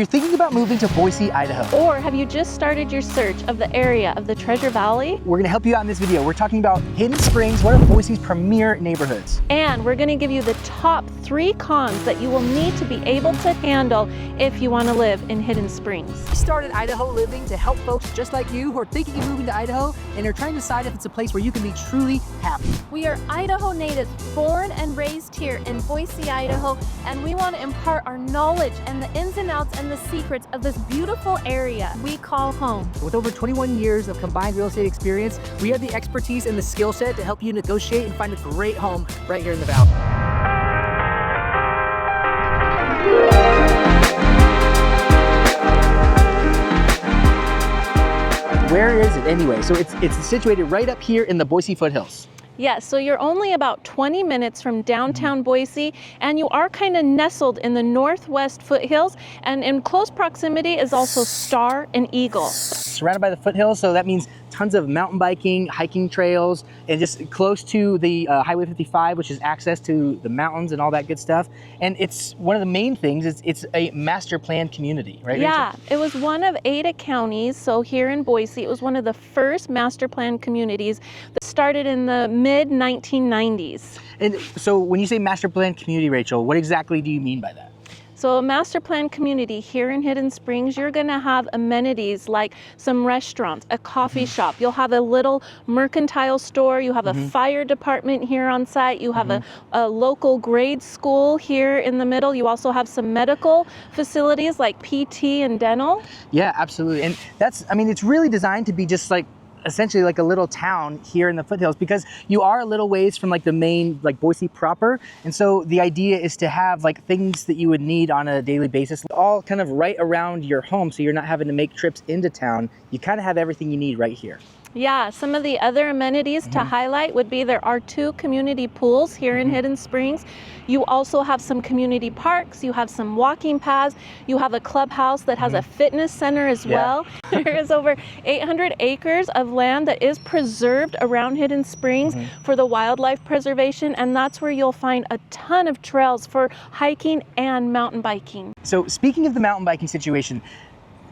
you're thinking about moving to Boise, Idaho. Or have you just started your search of the area of the Treasure Valley? We're gonna help you out in this video. We're talking about Hidden Springs, one of Boise's premier neighborhoods. And we're gonna give you the top 3 cons that you will need to be able to handle if you wanna live in Hidden Springs. We started Idaho Living to help folks just like you who are thinking of moving to Idaho and are trying to decide if it's a place where you can be truly happy. We are Idaho natives, born and raised here in Boise, Idaho, and we want to impart our knowledge and the ins and outs and the secrets of this beautiful area we call home. With over 21 years of combined real estate experience, we have the expertise and the skill set to help you negotiate and find a great home right here in the valley. Where is it anyway? So it's situated right up here in the Boise Foothills. Yeah, so you're only about 20 minutes from downtown Boise, and you are kind of nestled in the northwest foothills, and in close proximity is also Star and Eagle. Surrounded by the foothills, so that means tons of mountain biking, hiking trails, and just close to the Highway 55, which is access to the mountains and all that good stuff. And it's one of the main things, it's a master plan community, right? Yeah, Rachel? it was one of Ada counties, so here in Boise, it was one of the first master plan communities that started in the mid-1990s. And so when you say master plan community, Rachel, what exactly do you mean by that? So a master plan community here in Hidden Springs, you're gonna have amenities like some restaurants, a coffee shop. You'll have a little mercantile store. You have a fire department here on site. You have a local grade school here in the middle. You also have some medical facilities like PT and dental. Yeah, absolutely. And that's, I mean, it's really designed to be just like essentially like a little town here in the foothills, because you are a little ways from like the main, like Boise proper. And so the idea is to have like things that you would need on a daily basis, all kind of right around your home. So you're not having to make trips into town. You kind of have everything you need right here. Yeah, some of the other amenities to highlight would be there are 2 community pools here in Hidden Springs. You also have some community parks, you have some walking paths, you have a clubhouse that has a fitness center as well. There is over 800 acres of land that is preserved around Hidden Springs for the wildlife preservation, and that's where you'll find a ton of trails for hiking and mountain biking. So speaking of the mountain biking situation,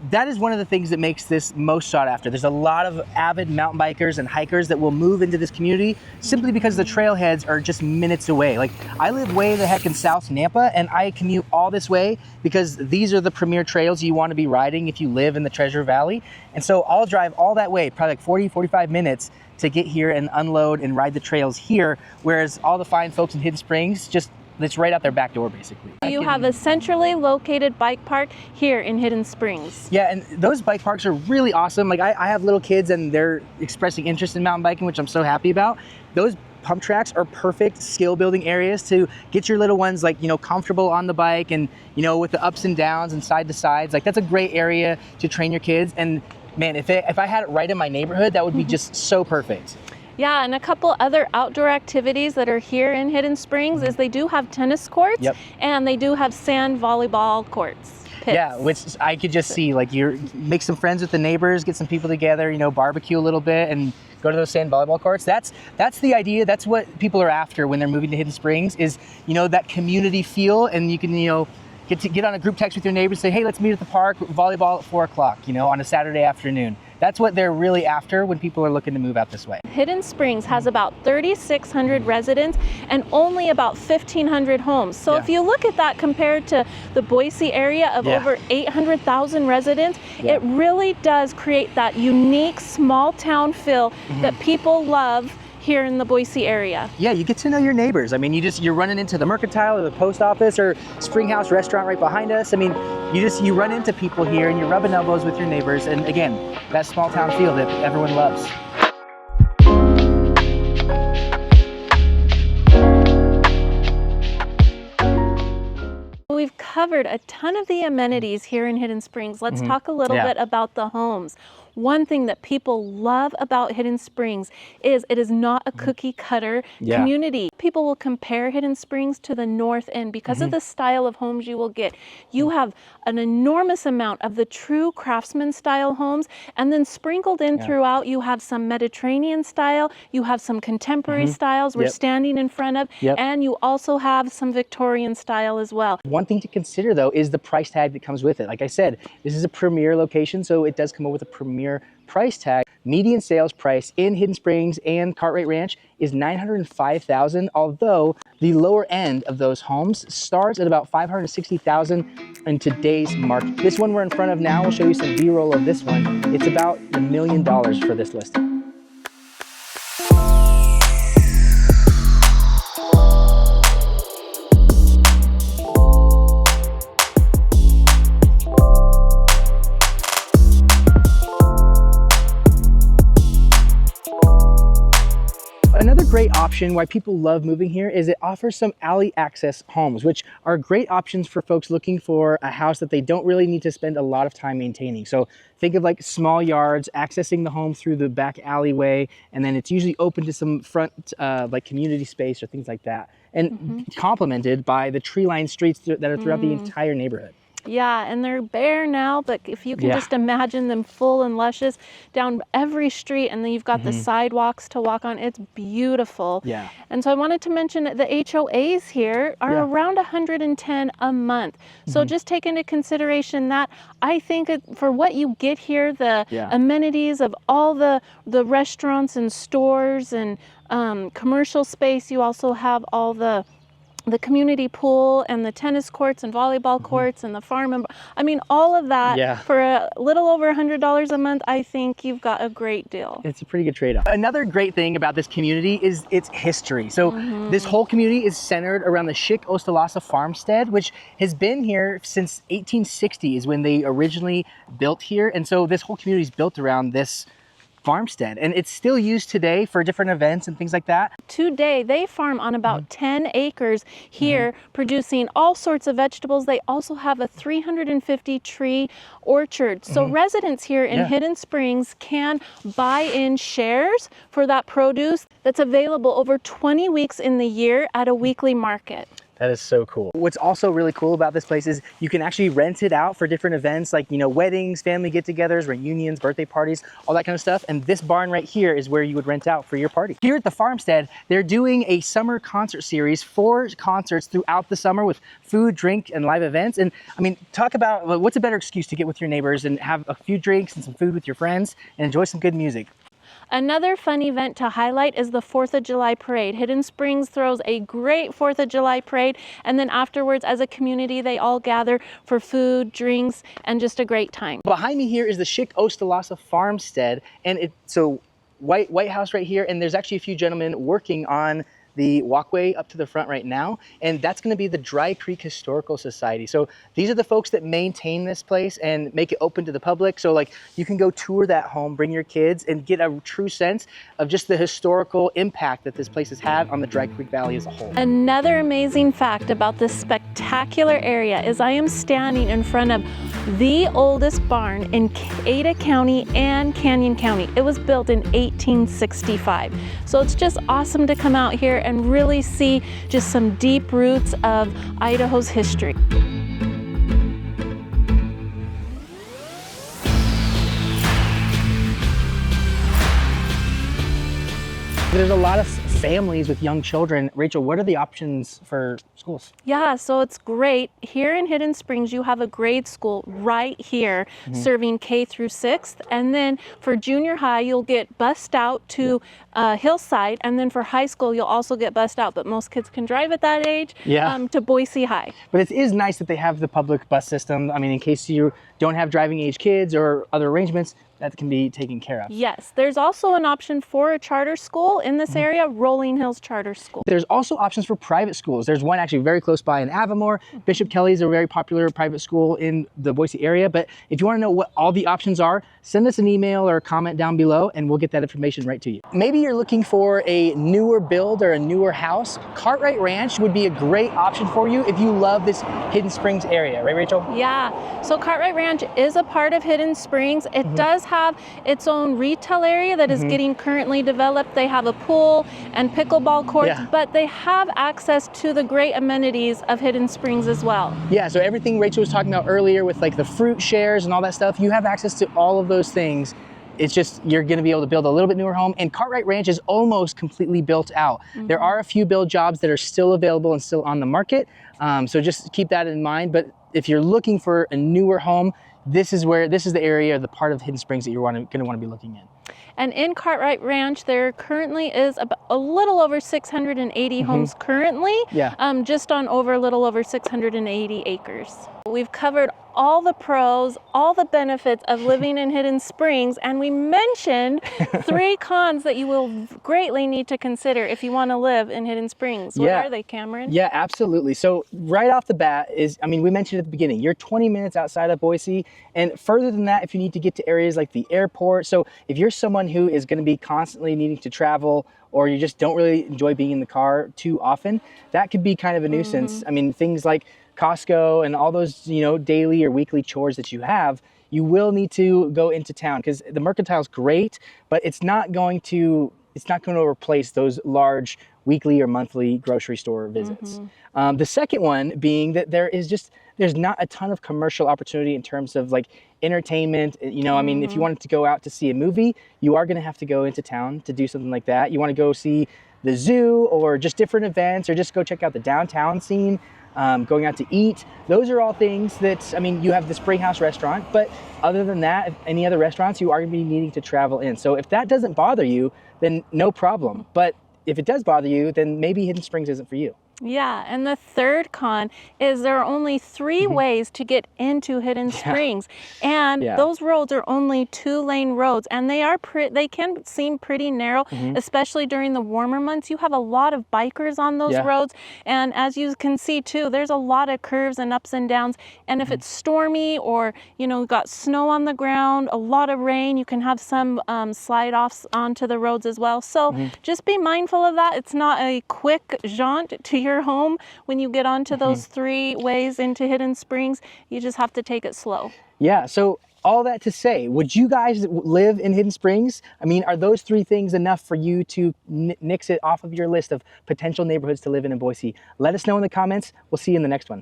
that is one of the things that makes this most sought after. There's a lot of avid mountain bikers and hikers that will move into this community simply because the trailheads are just minutes away. Like, I live way the heck in South Nampa, and I commute all this way because these are the premier trails you want to be riding if you live in the Treasure Valley. And so I'll drive all that way, probably like 40, 45 minutes to get here and unload and ride the trails here, whereas all the fine folks in Hidden Springs it's right out their back door, basically. You have a centrally located bike park here in Hidden Springs. Yeah, and those bike parks are really awesome. Like, I have little kids and they're expressing interest in mountain biking, which I'm so happy about. Those pump tracks are perfect skill building areas to get your little ones, like, you know, comfortable on the bike and, you know, with the ups and downs and side to sides. Like, that's a great area to train your kids. And man, if I had it right in my neighborhood, that would be just so perfect. Yeah, and a couple other outdoor activities that are here in Hidden Springs is they do have tennis courts and they do have sand volleyball courts. Pits. Yeah, which I could just see, like, you make some friends with the neighbors, get some people together, you know, barbecue a little bit and go to those sand volleyball courts. That's the idea. That's what people are after when they're moving to Hidden Springs is, you know, that community feel, and you can, you know, get on a group text with your neighbors, say, hey, let's meet at the park, volleyball at 4 o'clock, you know, on a Saturday afternoon. That's what they're really after when people are looking to move out this way. Hidden Springs has about 3,600 residents and only about 1,500 homes. So if you look at that compared to the Boise area of over 800,000 residents, it really does create that unique small town feel that people love here in the Boise area. Yeah, you get to know your neighbors. I mean, you're running into the mercantile or the post office or Springhouse restaurant right behind us. I mean, you run into people here and you're rubbing elbows with your neighbors. And again, that small town feel that everyone loves. We've covered a ton of the amenities here in Hidden Springs. Let's talk a little bit about the homes. One thing that people love about Hidden Springs is it is not a cookie cutter community. People will compare Hidden Springs to the North End because of the style of homes you will get. You have an enormous amount of the true craftsman style homes, and then sprinkled in throughout you have some Mediterranean style, you have some contemporary styles we're standing in front of, and you also have some Victorian style as well. One thing to consider consider though is the price tag that comes with it. Like I said, this is a premier location, so it does come up with a premier price tag. Median sales price in Hidden Springs and Cartwright Ranch is $905,000, although the lower end of those homes starts at about $560,000 in today's market. This one we're in front of now, we'll show you some B-roll of this one. It's about $1 million for this listing. Another great option why people love moving here is it offers some alley access homes, which are great options for folks looking for a house that they don't really need to spend a lot of time maintaining. So think of like small yards, accessing the home through the back alleyway, and then it's usually open to some front like community space or things like that. And complemented by the tree-lined streets that are throughout the entire neighborhood. Yeah, and they're bare now, but if you can just imagine them full and luscious down every street, and then you've got the sidewalks to walk on, it's beautiful. Yeah. And so I wanted to mention that the HOAs here are around 110 a month. So just take into consideration that. I think for what you get here, the amenities of all the restaurants and stores and commercial space, you also have all the community pool and the tennis courts and volleyball courts and the farm. And I mean, all of that for a little over $100 a month, I think you've got a great deal. It's a pretty good trade-off. Another great thing about this community is its history. So this whole community is centered around the Schick Ostalasa farmstead, which has been here since 1860 is when they originally built here. And so this whole community is built around this farmstead, and it's still used today for different events and things like that. Today they farm on about 10 acres here, producing all sorts of vegetables. They also have a 350 tree orchard. So residents here in Hidden Springs can buy in shares for that produce that's available over 20 weeks in the year at a weekly market. That is so cool. What's also really cool about this place is you can actually rent it out for different events like, you know, weddings, family get-togethers, reunions, birthday parties, all that kind of stuff. And this barn right here is where you would rent out for your party. Here at the farmstead, they're doing a summer concert series, 4 concerts throughout the summer with food, drink, and live events. And I mean, talk about what's a better excuse to get with your neighbors and have a few drinks and some food with your friends and enjoy some good music. Another fun event to highlight is the 4th of July parade. Hidden Springs throws a great 4th of July parade, and then afterwards as a community they all gather for food, drinks, and just a great time. Behind me here is the Schick Ostalasa farmstead, and it's so White House right here, and there's actually a few gentlemen working on the walkway up to the front right now, and that's going to be the Dry Creek Historical Society. So these are the folks that maintain this place and make it open to the public. So like you can go tour that home, bring your kids, and get a true sense of just the historical impact that this place has had on the Dry Creek Valley as a whole. Another amazing fact about this spectacular area is I am standing in front of the oldest barn in Ada County and Canyon County. It was built in 1865. So it's just awesome to come out here and really see just some deep roots of Idaho's history. There's a lot of families with young children. Rachel, what are the options for schools? Yeah, so it's great. Here in Hidden Springs, you have a grade school right here serving K through 6th. And then for junior high, you'll get bused out to Hillside. And then for high school, you'll also get bused out. But most kids can drive at that age to Boise High. But it is nice that they have the public bus system. I mean, in case you don't have driving age kids or other arrangements, that can be taken care of. Yes, there's also an option for a charter school in this area, Rolling Hills Charter School. There's also options for private schools. There's one actually very close by in Avamore. Bishop Kelly's a very popular private school in the Boise area. But if you want to know what all the options are, send us an email or a comment down below and we'll get that information right to you. Maybe you're looking for a newer build or a newer house. Cartwright Ranch would be a great option for you if you love this Hidden Springs area, right, Rachel? Yeah, so Cartwright Ranch is a part of Hidden Springs. It does have its own retail area that is getting currently developed. They have a pool and pickleball courts, but they have access to the great amenities of Hidden Springs as well. Yeah, so everything Rachel was talking about earlier with like the fruit shares and all that stuff, you have access to all of those things. It's just, you're gonna be able to build a little bit newer home, and Cartwright Ranch is almost completely built out. There are a few build jobs that are still available and still on the market, so just keep that in mind. But if you're looking for a newer home, this is the area, the part of Hidden Springs that you're going to want to be looking in. And in Cartwright Ranch, there currently is about a little over 680 homes currently, just on a little over 680 acres. We've covered all the pros, all the benefits of living in Hidden Springs, and we mentioned 3 cons that you will greatly need to consider if you want to live in Hidden Springs. What are they, Cameron? Yeah, absolutely. So right off the bat we mentioned at the beginning, you're 20 minutes outside of Boise, and further than that, if you need to get to areas like the airport. So if you're someone who is going to be constantly needing to travel, or you just don't really enjoy being in the car too often, that could be kind of a nuisance. I mean, things like Costco and all those, daily or weekly chores that you have, you will need to go into town, because the Mercantile is great, but it's not going to replace those large weekly or monthly grocery store visits. The second one being that there's not a ton of commercial opportunity in terms of like entertainment. I mean, if you wanted to go out to see a movie, you are going to have to go into town to do something like that. You want to go see the zoo or just different events, or just go check out the downtown scene. Going out to eat. Those are all things that, you have the Springhouse restaurant, but other than that, any other restaurants, you are going to be needing to travel in. So if that doesn't bother you, then no problem. But if it does bother you, then maybe Hidden Springs isn't for you. Yeah, and the third con is there are only 3 ways to get into Hidden Springs, and those roads are only 2-lane roads, and they can seem pretty narrow, especially during the warmer months. You have a lot of bikers on those roads, and as you can see too, there's a lot of curves and ups and downs, and if it's stormy or got snow on the ground, a lot of rain, you can have some slide offs onto the roads as well. So just be mindful of that. It's not a quick jaunt to your home when you get onto those 3 ways into Hidden Springs. You just have to take it slow. Yeah, so all that to say, would you guys live in Hidden Springs? Are those 3 things enough for you to nix it off of your list of potential neighborhoods to live in Boise? Let us know in the comments. We'll see you in the next one.